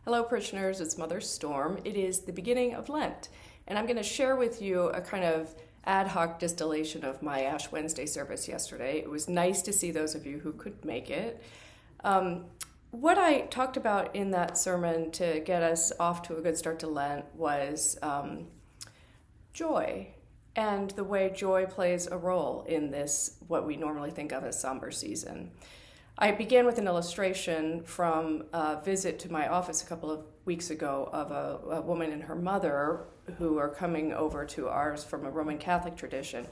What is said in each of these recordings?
Hello, parishioners. It's Mother Storm. It is the beginning of Lent, and I'm going to share with you a kind of ad hoc distillation of my Ash Wednesday service yesterday. It was nice to see those of you who could make it. What I talked about in that sermon to get us off to a good start to Lent was joy and the way joy plays a role in this, what we normally think of as somber season. I began with an illustration from a visit to my office a couple of weeks ago of a woman and her mother who are coming over to ours from a Roman Catholic tradition.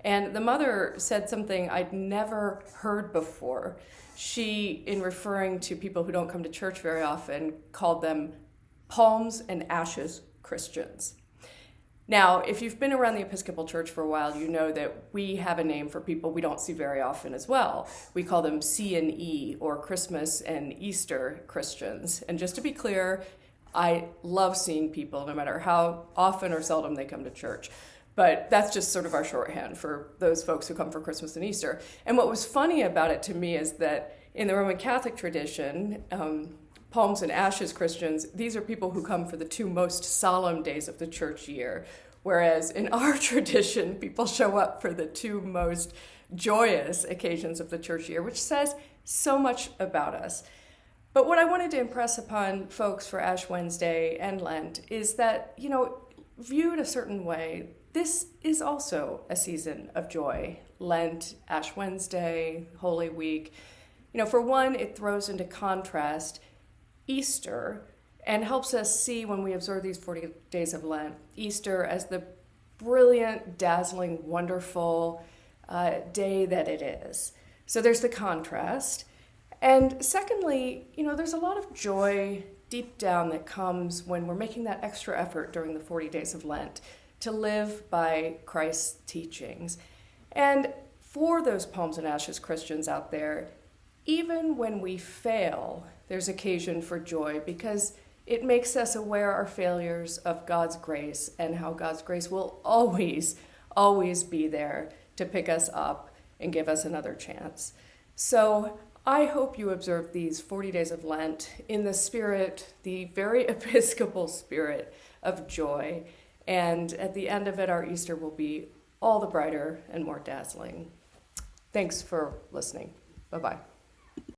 And the mother said something I'd never heard before. She, in referring to people who don't come to church very often, called them palms and ashes Christians. Now, if you've been around the Episcopal Church for a while, you know that we have a name for people we don't see very often as well. We call them C&E, or Christmas and Easter Christians. And just to be clear, I love seeing people, no matter how often or seldom they come to church. But that's just sort of our shorthand for those folks who come for Christmas and Easter. And what was funny about it to me is that in the Roman Catholic tradition, palms and ashes Christians, these are people who come for the two most solemn days of the church year. Whereas in our tradition, people show up for the two most joyous occasions of the church year, which says so much about us. But what I wanted to impress upon folks for Ash Wednesday and Lent is that, viewed a certain way, this is also a season of joy. Lent, Ash Wednesday, Holy Week. For one, it throws into contrast Easter and helps us see, when we observe these 40 days of Lent, Easter as the brilliant, dazzling, wonderful day that it is. So there's the contrast. And secondly, there's a lot of joy deep down that comes when we're making that extra effort during the 40 days of Lent to live by Christ's teachings. And for those palms and ashes Christians out there, even when we fail, there's occasion for joy because it makes us aware our failures of God's grace and how God's grace will always, always be there to pick us up and give us another chance. So I hope you observe these 40 days of Lent in the spirit, the very Episcopal spirit of joy. And at the end of it, our Easter will be all the brighter and more dazzling. Thanks for listening. Bye-bye.